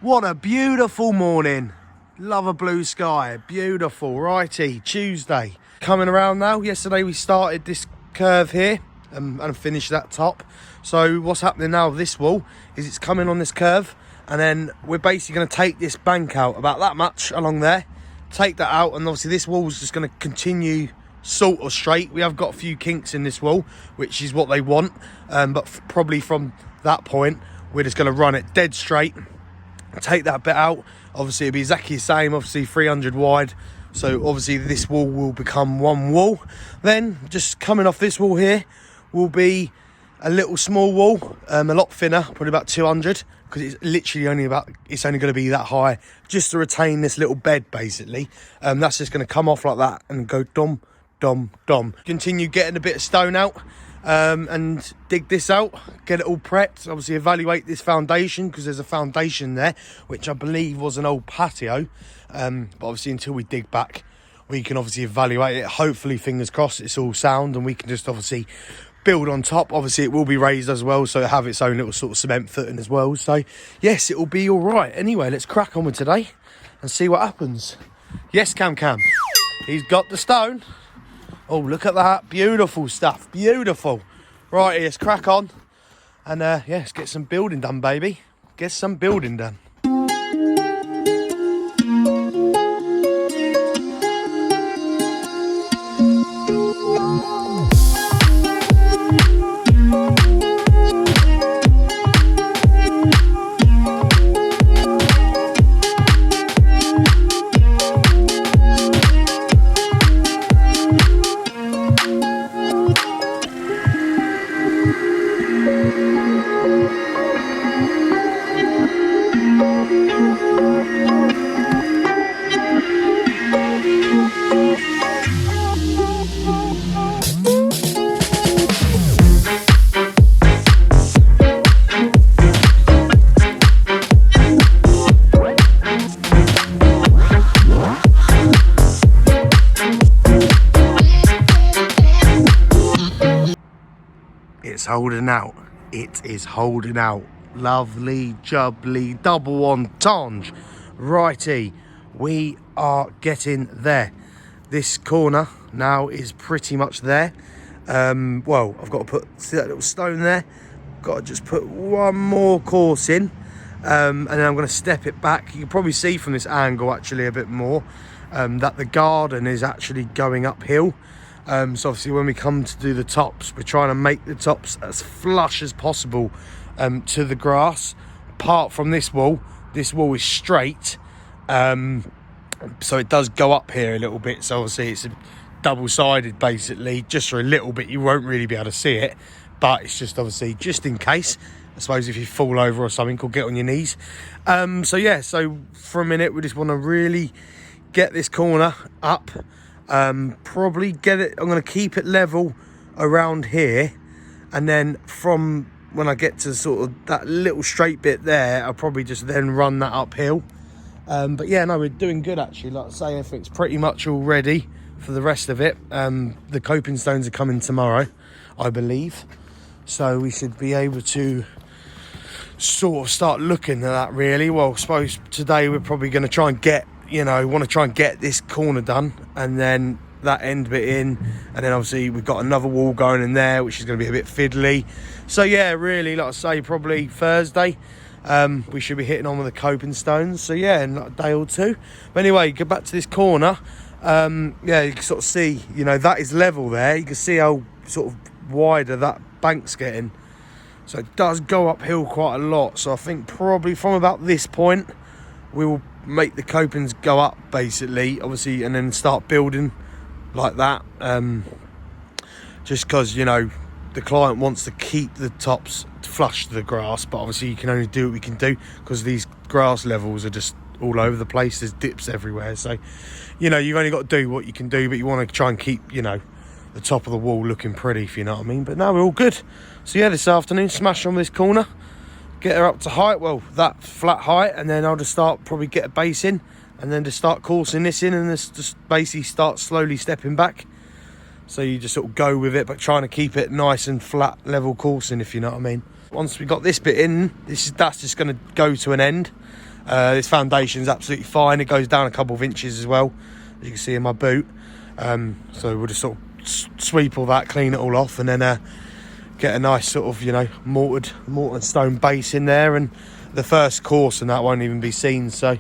What a beautiful morning. Love a blue sky. Beautiful. Righty, Tuesday. Coming around now. Yesterday we started this curve here and finished that top. So what's happening now with this wall is it's coming on this curve, and then we're basically going to take this bank out about that much along there, take that out, and obviously this wall's just going to continue sort of straight. We have got a few kinks in this wall, which is what they want, but probably from that point we're just going to run it dead straight, take that bit out. Obviously it'll be exactly the same, obviously 300 wide, so obviously this wall will become one wall. Then just coming off this wall here will be a little small wall, a lot thinner, probably about 200, because it's literally only going to be that high, just to retain this little bed basically. That's just going to come off like that and go dom dom dom. Continue getting a bit of stone out, and dig this out, get it all prepped. Obviously evaluate this foundation, because there's a foundation there which I believe was an old patio, but obviously until we dig back we can obviously evaluate it. Hopefully, fingers crossed, it's all sound and we can just obviously build on top. Obviously it will be raised as well, so it'll have its own little sort of cement footing as well. So yes, it will be all right. Anyway, let's crack on with today and see what happens. Yes, Cam, he's got the stone. Oh, look at that. Beautiful stuff. Beautiful. Right, let's crack on. And yeah, let's get some building done, baby. Get some building done. It's holding out. It is holding out. Lovely, jubbly, double entendre. Righty, we are getting there. This corner now is pretty much there. Well, I've got to see that little stone there. Got to just put one more course in, and then I'm going to step it back. You can probably see from this angle actually a bit more that the garden is actually going uphill. So obviously when we come to do the tops, we're trying to make the tops as flush as possible to the grass. Apart from this wall is straight, so it does go up here a little bit. So obviously it's double-sided basically, just for a little bit. You won't really be able to see it, but it's just obviously just in case, I suppose, if you fall over or something, or get on your knees. So yeah, so for a minute we just want to really get this corner up. Probably get it, I'm going to keep it level around here, and then from when I get to sort of that little straight bit there, I'll probably just then run that uphill. But yeah, no, we're doing good actually. Like I say, everything's pretty much all ready for the rest of it. The coping stones are coming tomorrow, I believe, so we should be able to sort of start looking at that really. Well, I suppose today we're probably going to try and get, want to try and get this corner done, and then that end bit in, and then obviously we've got another wall going in there which is going to be a bit fiddly. So yeah, really, like I say, probably Thursday we should be hitting on with the coping stones. So yeah, in like a day or two. But anyway, go back to this corner. Yeah, you can sort of see, that is level there. You can see how sort of wider that bank's getting, so it does go uphill quite a lot. So I think probably from about this point we will make the copings go up basically, obviously, and then start building like that, just because the client wants to keep the tops flush to the grass, but obviously you can only do what we can do because these grass levels are just all over the place. There's dips everywhere, so you've only got to do what you can do, but you want to try and keep the top of the wall looking pretty, if you know what I mean. But now we're all good. So yeah, this afternoon, smash on this corner, get her up to height, well, that flat height, and then I'll just probably get a base in, and then just start coursing this in, and just basically start slowly stepping back. So you just sort of go with it, but trying to keep it nice and flat level coursing, if you know what I mean. Once we got this bit in, that's just going to go to an end. This foundation's absolutely fine. It goes down a couple of inches as well, as you can see in my boot. So we'll just sort of sweep all that, clean it all off, and then get a nice sort of, you know, mortar and stone base in there, and the first course and that won't even be seen. So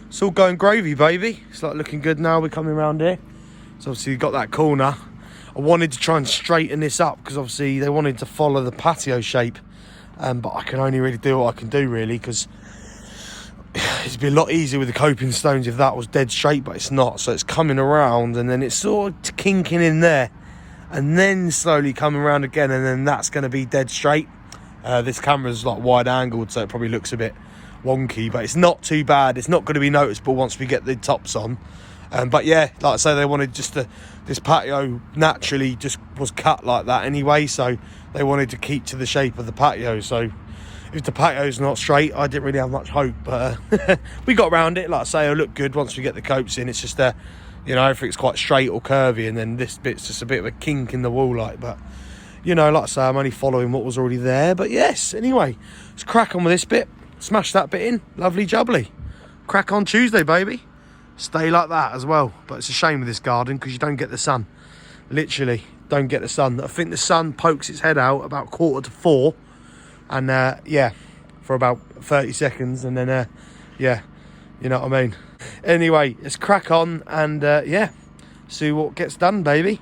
it's all going gravy, baby. It's like looking good now. We're coming around here. So obviously you've got that corner. I wanted to try and straighten this up because obviously they wanted to follow the patio shape, but I can only really do what I can do, really, because it'd be a lot easier with the coping stones if that was dead straight, but it's not. So it's coming around, and then it's sort of kinking in there, and then slowly coming around again, and then that's going to be dead straight. This camera's like wide angled, so it probably looks a bit wonky, but it's not too bad. It's not going to be noticeable once we get the tops on. But yeah, like I say, they wanted just this patio naturally just was cut like that anyway, so they wanted to keep to the shape of the patio. So if the patio's not straight, I didn't really have much hope, but we got around it. Like I say, it'll look good once we get the copes in. It's just you know, everything's quite straight or curvy, and then this bit's just a bit of a kink in the wall, like. But you know, like I say, I'm only following what was already there. But yes, anyway, let's crack on with this bit. Smash that bit in. Lovely jubbly. Crack on Tuesday, baby. Stay like that as well. But it's a shame with this garden because you don't get the sun. Literally don't get the sun. I think the sun pokes its head out about 3:45, and yeah, for about 30 seconds, and then yeah, you know what I mean. Anyway, let's crack on and yeah, see what gets done, baby.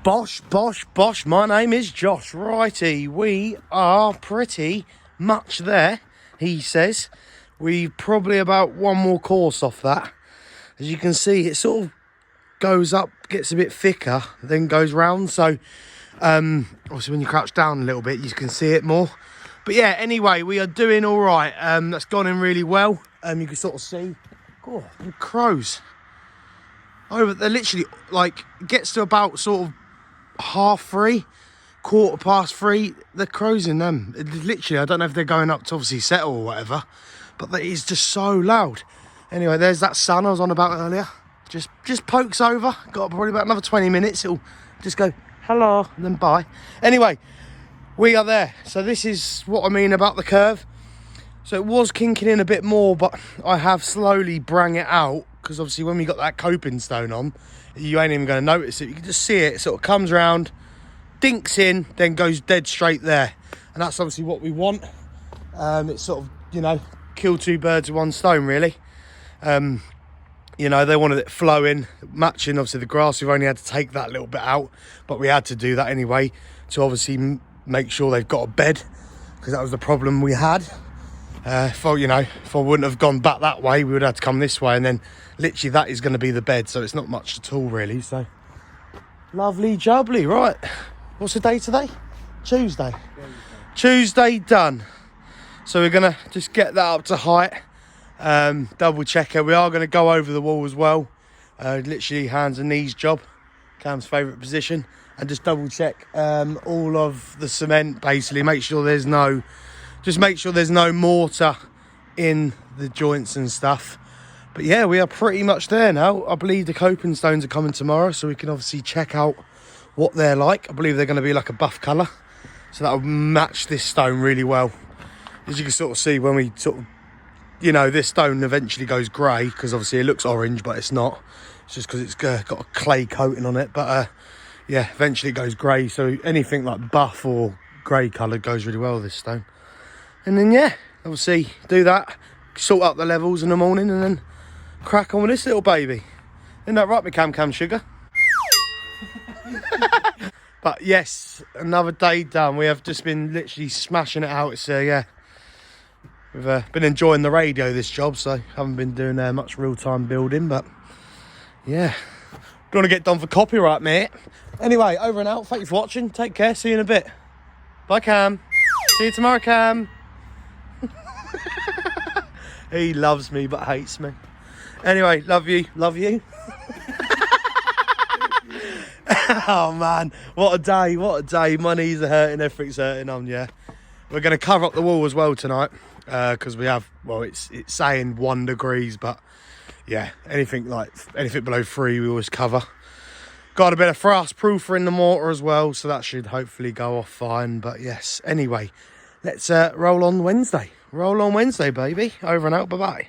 Bosh, bosh, bosh, my name is Josh. Righty, we are pretty much there, he says. We've probably about one more course off that. As you can see, it sort of goes up, gets a bit thicker, then goes round. So, obviously when you crouch down a little bit, you can see it more. But yeah, anyway, we are doing all right. That's gone in really well. You can sort of see, oh, the crows. Over, they're literally, like, gets to about sort of 3:30, 3:15, the crows in them. Literally, I don't know if they're going up to obviously settle or whatever, but that is just so loud. Anyway, there's that sun I was on about earlier. Just pokes over. Got probably about another 20 minutes. It'll just go hello and then bye. Anyway, we are there. So this is what I mean about the curve. So it was kinking in a bit more, but I have slowly brang it out, because obviously when we got that coping stone on, you ain't even going to notice it. You can just see it sort of comes round, dinks in, then goes dead straight there. And that's obviously what we want. It's sort of, you know, kill two birds with one stone, really. You know, they wanted it flowing, matching obviously the grass. We've only had to take that little bit out, but we had to do that anyway to obviously make sure they've got a bed, because that was the problem we had. If I wouldn't have gone back that way, we would have to come this way, and then literally that is going to be the bed, so it's not much at all really. So lovely jubbly. Right, what's the day today? Tuesday. Tuesday done. So we're going to just get that up to height, double check it. We are going to go over the wall as well, literally hands and knees job, Cam's favourite position, and just double check all of the cement, basically make sure there's no mortar in the joints and stuff. But yeah, we are pretty much there now. I believe the coping stones are coming tomorrow, so we can obviously check out what they're like. I believe they're going to be like a buff colour, so that will match this stone really well. As you can sort of see when we sort of, you know, this stone eventually goes grey, because obviously it looks orange, but it's not. It's just because it's got a clay coating on it. But yeah, eventually it goes grey, so anything like buff or grey colour goes really well with this stone. And then yeah, obviously do that, sort out the levels in the morning, and then crack on with this little baby. Isn't that right, my cam sugar? But yes, another day done. We have just been literally smashing it out. It's yeah, we've been enjoying the radio this job, so haven't been doing much real-time building, but yeah, don't want to get done for copyright, mate. Anyway, over and out. Thank you for watching. Take care. See you in a bit. Bye, Cam. See you tomorrow, Cam. He loves me but hates me. Anyway, love you. Oh man, what a day. My knees are hurting, everything's hurting. Yeah, we're going to cover up the wall as well tonight, because we have, well, it's saying 1 degrees, but yeah, anything below 3 we always cover. Got a bit of frost proofer in the mortar as well, so that should hopefully go off fine. But yes, anyway, let's roll on Wednesday, baby. Over and out. Bye bye.